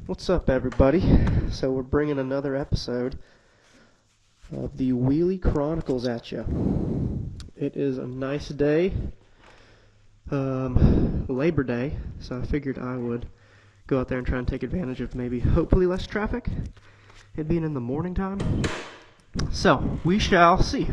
What's up, everybody? So we're bringing another episode of the Wheelie Chronicles at you. It is a nice day, Labor Day, so I figured I would go out there and try and take advantage of maybe, hopefully, less traffic, it being in the morning time. So, we shall see.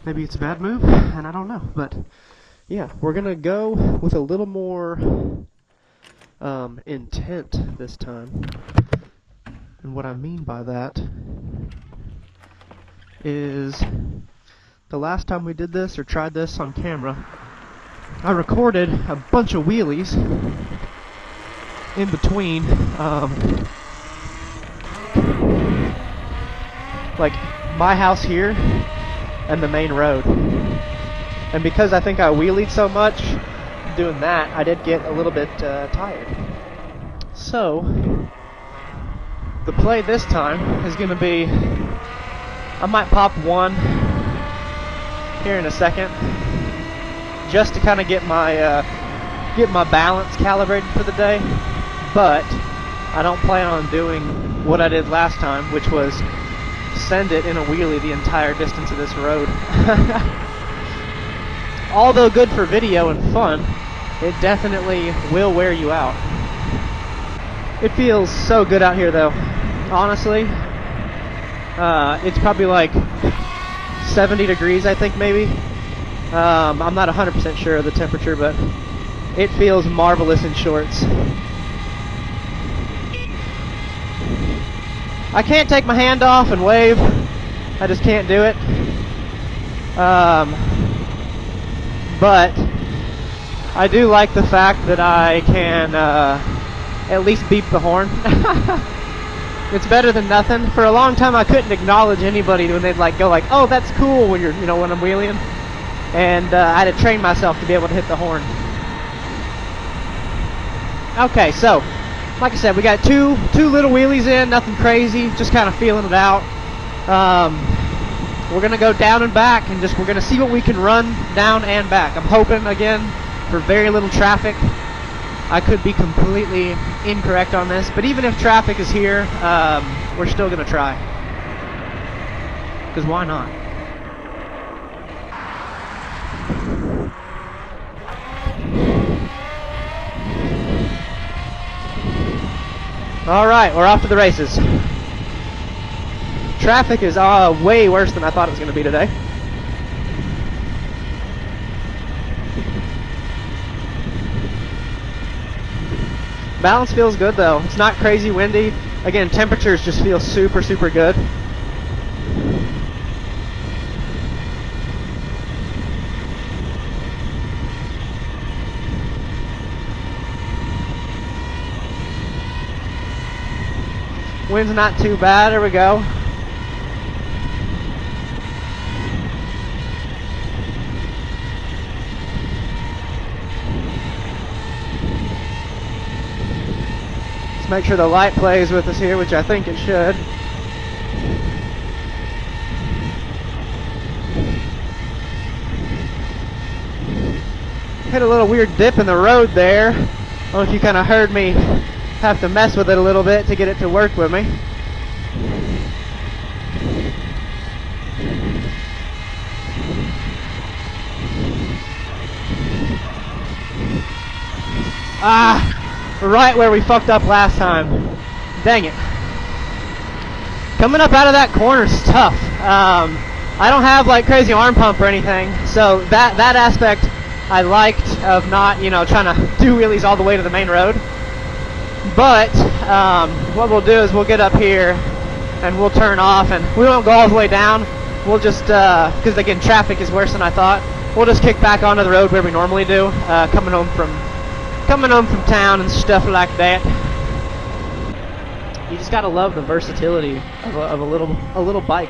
Maybe it's a bad move, and I don't know, but yeah, we're going to go with a little more intent this time. And what I mean by that is the last time we did this or tried this on camera, I recorded a bunch of wheelies in between like my house here and the main road. And because I think I wheelied so much doing that, I did get a little bit tired. So the play this time is going to be, I might pop one here in a second, just to kind of get my balance calibrated for the day. But I don't plan on doing what I did last time, which was send it in a wheelie the entire distance of this road. Although good for video and fun, it definitely will wear you out. It feels so good out here, though. Honestly, it's probably like 70 degrees, I think, maybe. I'm not 100% sure of the temperature, but it feels marvelous in shorts. I can't take my hand off and wave. I just can't do it. But I do like the fact that I can at least beep the horn. It's better than nothing. For a long time, I couldn't acknowledge anybody when they'd go like, "Oh, that's cool," when when I'm wheeling, and I had to train myself to be able to hit the horn. Okay, so like I said, we got two little wheelies in, nothing crazy, just kind of feeling it out. We're gonna go down and back, and we're gonna see what we can run down and back. I'm hoping again for very little traffic. I could be completely incorrect on this, but even if traffic is here, we're still going to try. Because why not? Alright, we're off to the races. Traffic is way worse than I thought it was going to be today. Balance feels good, though. It's not crazy windy. Again, temperatures just feel super, super good. Wind's not too bad. There we go. Make sure the light plays with us here, which I think it should. Hit a little weird dip in the road there. I don't know if you kind of heard me have to mess with it a little bit to get it to work with me. Right where we fucked up last time. Dang it. Coming up out of that corner is tough. I don't have like crazy arm pump or anything, so that aspect I liked of not, trying to do wheelies all the way to the main road. But what we'll do is we'll get up here and we'll turn off, and we won't go all the way down. We'll just, because again traffic is worse than I thought, we'll just kick back onto the road where we normally do, coming home from town and stuff like that. You just gotta love the versatility of a little bike.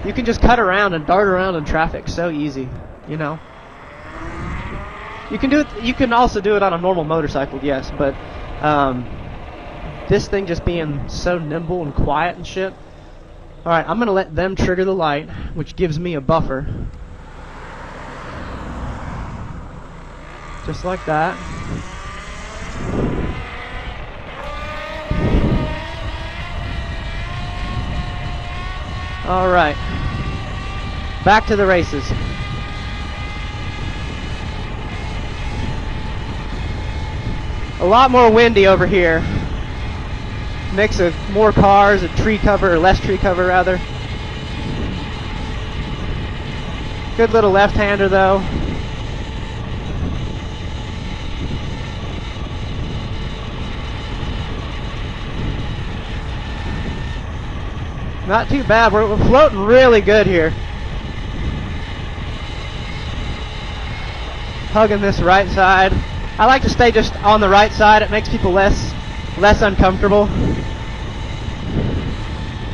You can just cut around and dart around in traffic so easy, You can do it. You can also do it on a normal motorcycle, yes, but this thing just being so nimble and quiet and shit. All right, I'm gonna let them trigger the light, which gives me a buffer, just like that. All right, back to the races. A lot more windy over here. Mix of more cars and tree cover, or less tree cover rather. Good little left-hander though. Not too bad. We're floating really good here. Hugging this right side. I like to stay just on the right side. It makes people less uncomfortable.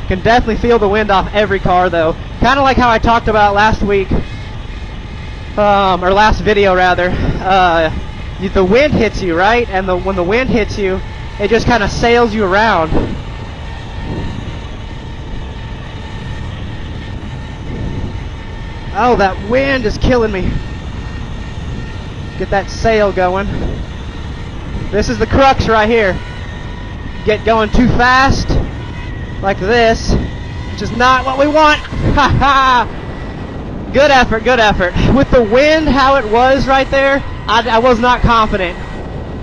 Can definitely feel the wind off every car though. Kind of like how I talked about last week, or last video rather. The wind hits you, right? And when the wind hits you, it just kind of sails you around. Oh, that wind is killing me. Get that sail going. This is the crux right here. Get going too fast, like this, which is not what we want. Ha ha! Good effort, good effort. With the wind how it was right there, I was not confident.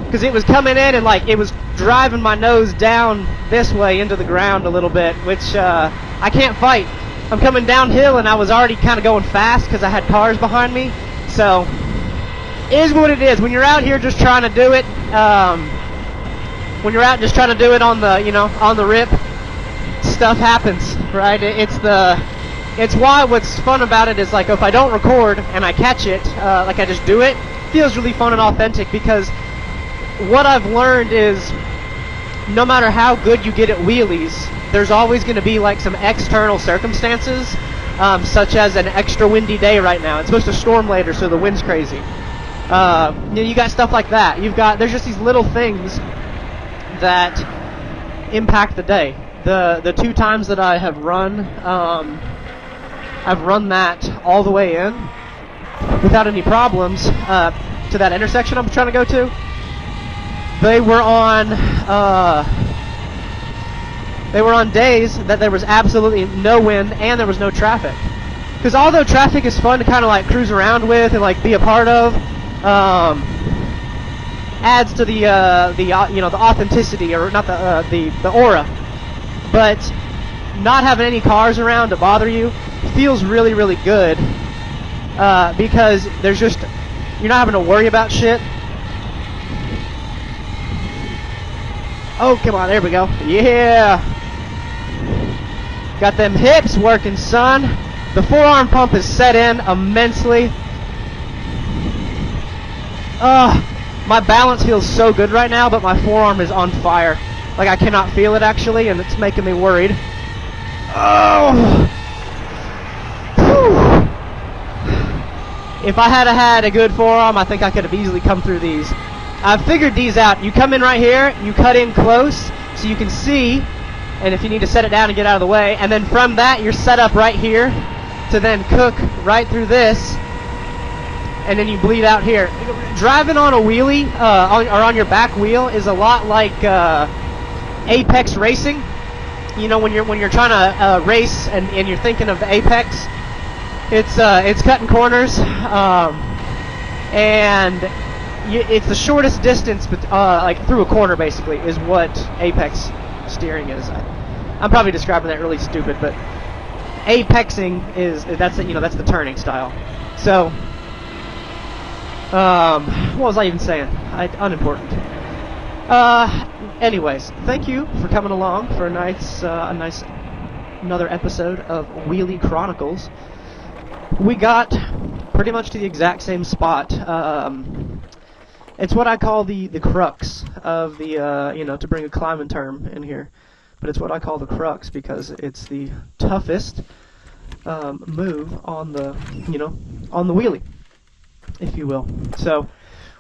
Because it was coming in and like it was driving my nose down this way into the ground a little bit, which I can't fight. I'm coming downhill and I was already kind of going fast because I had cars behind me. So, it is what it is. When you're out here just trying to do it, when you're out just trying to do it on the, on the rip, stuff happens, right? It's why what's fun about it is like if I don't record and I catch it, like I just do it, feels really fun and authentic because what I've learned is no matter how good you get at wheelies, there's always going to be like some external circumstances, such as an extra windy day right now. It's supposed to storm later, so the wind's crazy. You got stuff like that. There's just these little things that impact the day. The 2 times that I have run, I've run that all the way in without any problems to that intersection I'm trying to go to. They were on days that there was absolutely no wind and there was no traffic. Because although traffic is fun to kind of like cruise around with and like be a part of, adds to the authenticity, or not the aura. But not having any cars around to bother you feels really, really good because you're not having to worry about shit. Oh, come on, there we go. Yeah. Got them hips working, son. The forearm pump is set in immensely. My balance feels so good right now, but my forearm is on fire. Like I cannot feel it actually, and it's making me worried. Oh. Whew. If I had a good forearm, I think I could have easily come through these. I've figured these out. You come in right here, you cut in close so you can see, and if you need to set it down and get out of the way, and then from that you're set up right here to then cook right through this, and then you bleed out here. Driving on a wheelie or on your back wheel is a lot like apex racing. When you're trying to race and you're thinking of the apex, it's cutting corners and it's the shortest distance, but like through a corner basically is what apex steering is. I'm probably describing that really stupid, but apexing that's the turning style. So, what was I even saying? Unimportant. Anyways, thank you for coming along for another episode of Wheelie Chronicles. We got pretty much to the exact same spot. It's what I call the crux of the, to bring a climbing term in here, but it's what I call the crux because it's the toughest move on the, on the wheelie, if you will. So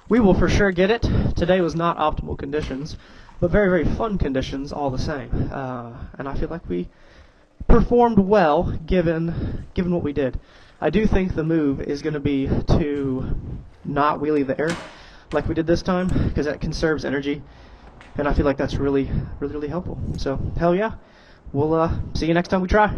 we will for sure get it. Today was not optimal conditions, but very, very fun conditions all the same. And I feel like we performed well given what we did. I do think the move is going to be to not wheelie the air like we did this time, because that conserves energy, and I feel like that's really, really, really helpful. So, hell yeah. We'll see you next time we try.